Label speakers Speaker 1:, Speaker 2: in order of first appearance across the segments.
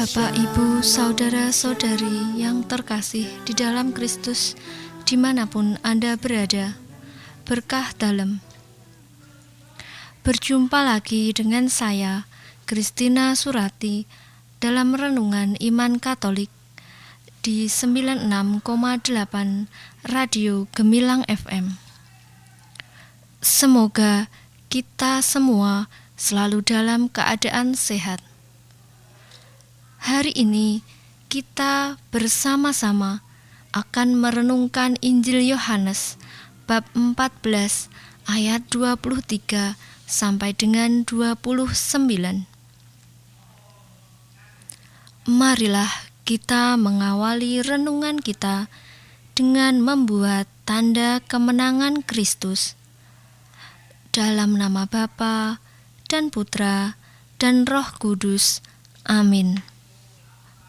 Speaker 1: Bapak, Ibu, saudara-saudari yang terkasih di dalam Kristus, dimanapun Anda berada, berkah dalam. Berjumpa lagi dengan saya, Christina Surati, dalam Renungan Iman Katolik di 96,8 Radio Gemilang FM. Semoga kita semua selalu dalam keadaan sehat. Hari ini kita bersama-sama akan merenungkan Injil Yohanes bab 14 ayat 23 sampai dengan 29. Marilah kita mengawali renungan kita dengan membuat tanda kemenangan Kristus. Dalam nama Bapa dan Putra dan Roh Kudus. Amin.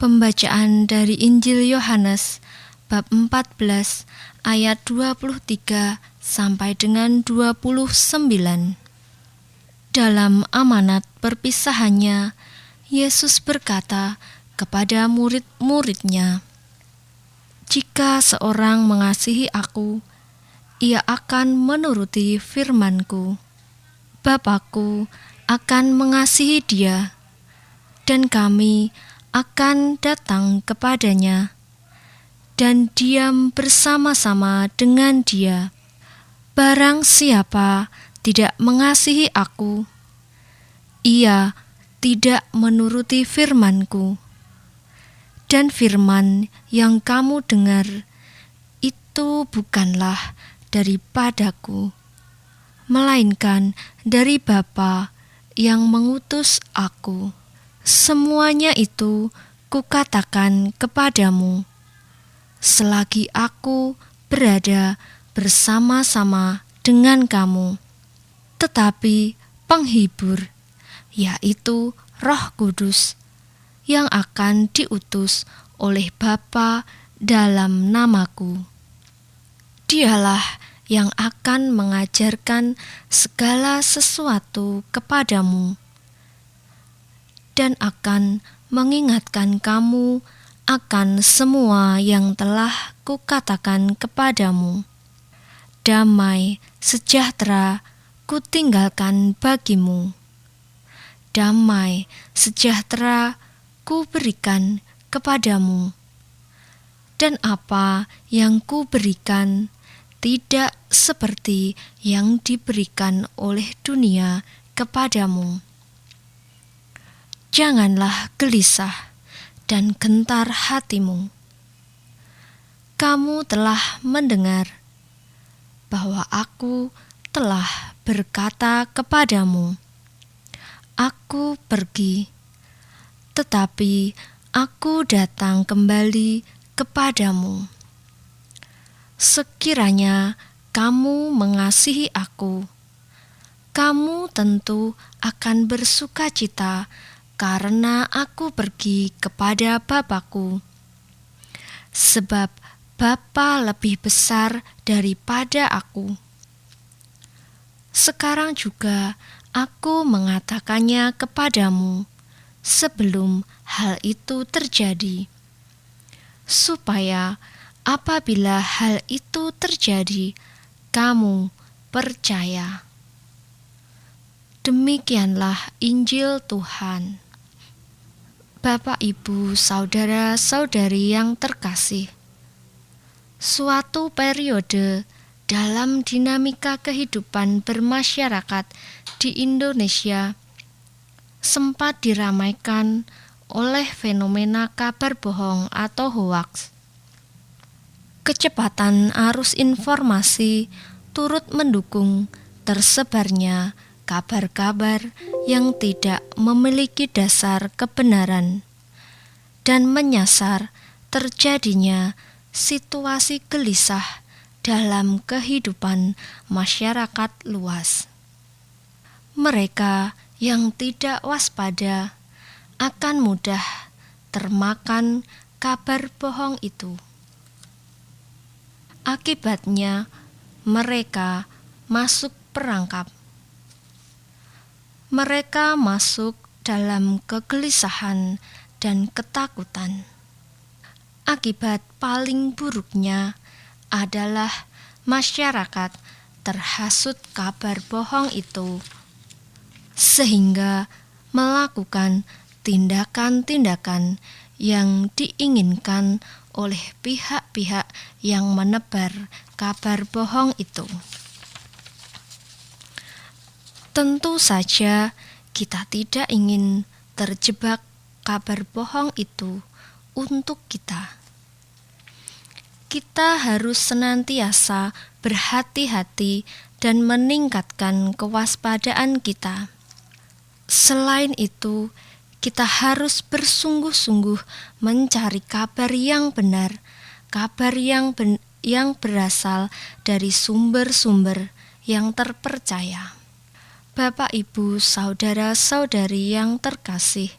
Speaker 1: Pembacaan dari Injil Yohanes bab 14 ayat 23 sampai dengan 29. Dalam amanat perpisahannya, Yesus berkata kepada murid-muridnya, "Jika seorang mengasihi Aku, ia akan menuruti firman-Ku. Bapa-Ku akan mengasihi dia, dan kami akan datang kepadanya dan diam bersama-sama dengan dia. Barang siapa tidak mengasihi Aku, ia tidak menuruti firman-Ku. Dan firman yang kamu dengar itu bukanlah daripada-Ku, melainkan dari Bapa yang mengutus Aku. Semuanya itu Kukatakan kepadamu, selagi Aku berada bersama-sama dengan kamu. Tetapi penghibur, yaitu Roh Kudus, yang akan diutus oleh Bapa dalam namaku, Dialah yang akan mengajarkan segala sesuatu kepadamu dan akan mengingatkan kamu akan semua yang telah Kukatakan kepadamu. Damai sejahtera Kutinggalkan bagimu. Damai sejahtera Kuberikan kepadamu. Dan apa yang Kuberikan tidak seperti yang diberikan oleh dunia kepadamu. Janganlah gelisah dan gentar hatimu. Kamu telah mendengar bahwa Aku telah berkata kepadamu, Aku pergi, tetapi Aku datang kembali kepadamu. Sekiranya kamu mengasihi Aku, kamu tentu akan bersukacita karena Aku pergi kepada Bapa-Ku. Sebab Bapa lebih besar daripada Aku. Sekarang juga Aku mengatakannya kepadamu sebelum hal itu terjadi, supaya apabila hal itu terjadi, kamu percaya." Demikianlah Injil Tuhan. Bapak, Ibu, saudara-saudari yang terkasih, suatu periode dalam dinamika kehidupan bermasyarakat di Indonesia sempat diramaikan oleh fenomena kabar bohong atau hoaks. Kecepatan arus informasi turut mendukung tersebarnya kabar-kabar yang tidak memiliki dasar kebenaran dan menyasar terjadinya situasi gelisah dalam kehidupan masyarakat luas. Mereka yang tidak waspada akan mudah termakan kabar bohong itu. Akibatnya, mereka masuk perangkap. Mereka masuk dalam kegelisahan dan ketakutan. Akibat paling buruknya adalah masyarakat terhasut kabar bohong itu, sehingga melakukan tindakan-tindakan yang diinginkan oleh pihak-pihak yang menebar kabar bohong itu. Tentu saja kita tidak ingin terjebak kabar bohong itu untuk kita. Kita harus senantiasa berhati-hati dan meningkatkan kewaspadaan kita. Selain itu, kita harus bersungguh-sungguh mencari kabar yang benar, kabar yang berasal dari sumber-sumber yang terpercaya. Bapak, Ibu, saudara-saudari yang terkasih,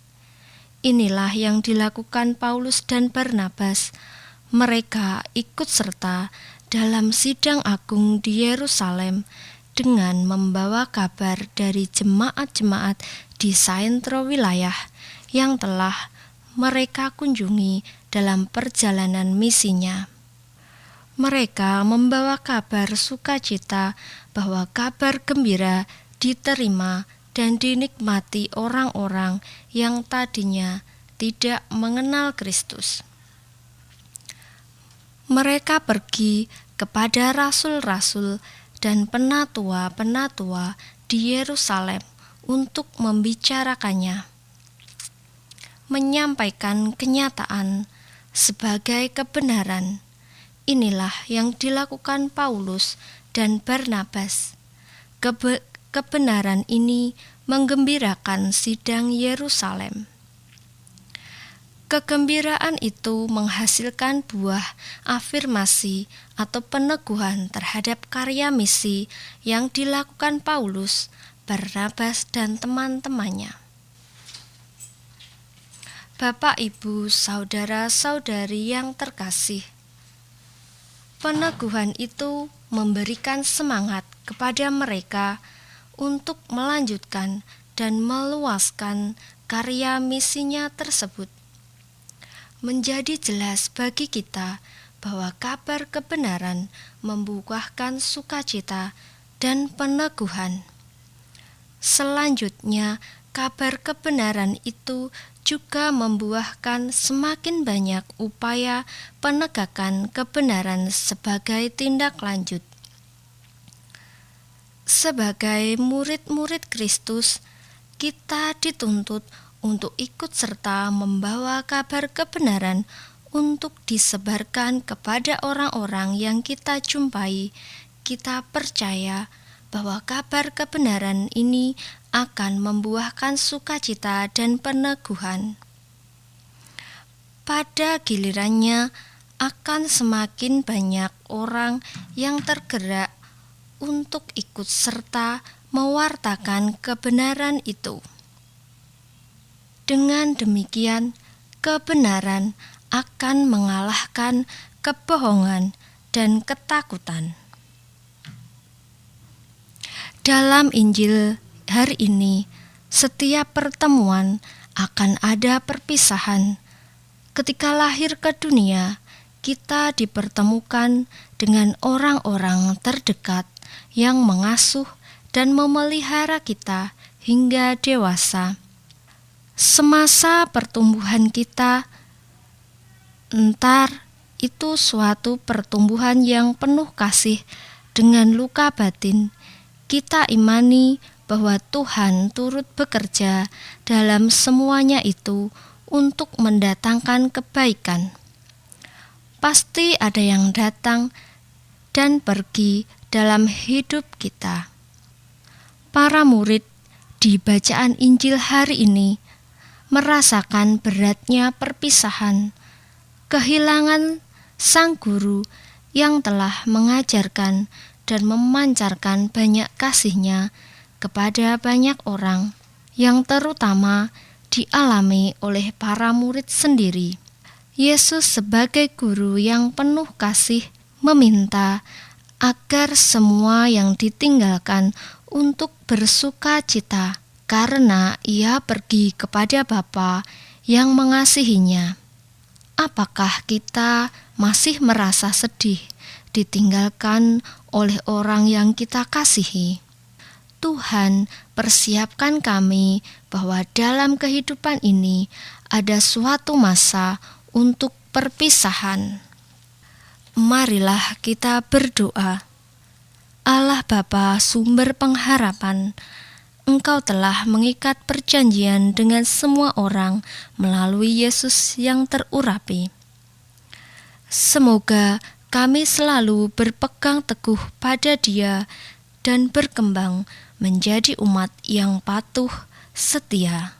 Speaker 1: inilah yang dilakukan Paulus dan Barnabas. Mereka ikut serta dalam sidang agung di Yerusalem dengan membawa kabar dari jemaat-jemaat di saintro wilayah yang telah mereka kunjungi dalam perjalanan misinya. Mereka membawa kabar sukacita bahwa kabar gembira diterima dan dinikmati orang-orang yang tadinya tidak mengenal Kristus. Mereka pergi kepada rasul-rasul dan penatua-penatua di Yerusalem untuk membicarakannya, menyampaikan kenyataan sebagai kebenaran. Inilah yang dilakukan Paulus dan Barnabas. Kebenaran ini menggembirakan sidang Yerusalem. Kegembiraan itu menghasilkan buah afirmasi atau peneguhan terhadap karya misi yang dilakukan Paulus, Barnabas, dan teman-temannya. Bapak, Ibu, saudara-saudari yang terkasih, peneguhan itu memberikan semangat kepada mereka untuk melanjutkan dan meluaskan karya misinya tersebut. Menjadi jelas bagi kita bahwa kabar kebenaran membuahkan sukacita dan peneguhan. Selanjutnya, kabar kebenaran itu juga membuahkan semakin banyak upaya penegakan kebenaran sebagai tindak lanjut. Sebagai murid-murid Kristus, kita dituntut untuk ikut serta membawa kabar kebenaran untuk disebarkan kepada orang-orang yang kita jumpai. Kita percaya bahwa kabar kebenaran ini akan membuahkan sukacita dan peneguhan. Pada gilirannya, akan semakin banyak orang yang tergerak untuk ikut serta mewartakan kebenaran itu. Dengan demikian, kebenaran akan mengalahkan kebohongan dan ketakutan. Dalam Injil hari ini, setiap pertemuan akan ada perpisahan. Ketika lahir ke dunia, kita dipertemukan dengan orang-orang terdekat yang mengasuh dan memelihara kita hingga dewasa. Semasa pertumbuhan kita, entar itu suatu pertumbuhan yang penuh kasih dengan luka batin. Kita imani bahwa Tuhan turut bekerja dalam semuanya itu untuk mendatangkan kebaikan. Pasti ada yang datang dan pergi dalam hidup kita. Para murid di bacaan Injil hari ini merasakan beratnya perpisahan, kehilangan sang guru yang telah mengajarkan dan memancarkan banyak kasih-Nya kepada banyak orang, yang terutama dialami oleh para murid sendiri. Yesus sebagai guru yang penuh kasih meminta agar semua yang ditinggalkan untuk bersuka cita, karena Ia pergi kepada Bapa yang mengasihinya. Apakah kita masih merasa sedih ditinggalkan oleh orang yang kita kasihi? Tuhan, persiapkan kami bahwa dalam kehidupan ini ada suatu masa untuk perpisahan. Marilah kita berdoa. Allah Bapa, sumber pengharapan, Engkau telah mengikat perjanjian dengan semua orang melalui Yesus yang terurapi. Semoga kami selalu berpegang teguh pada Dia dan berkembang menjadi umat yang patuh, setia.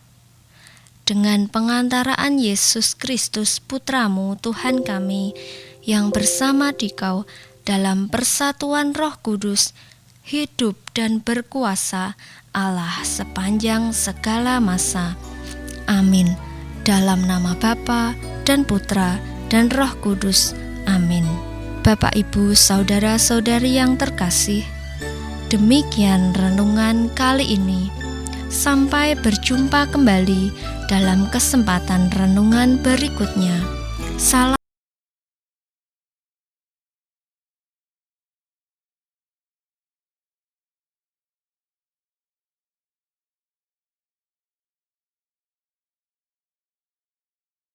Speaker 1: Dengan pengantaraan Yesus Kristus Putra-Mu Tuhan kami, yang bersama Dikau dalam persatuan Roh Kudus, hidup dan berkuasa Allah sepanjang segala masa. Amin. Dalam nama Bapa dan Putra dan Roh Kudus. Amin. Bapak, Ibu, saudara-saudari yang terkasih, demikian renungan kali ini. Sampai berjumpa kembali dalam kesempatan renungan berikutnya. Salam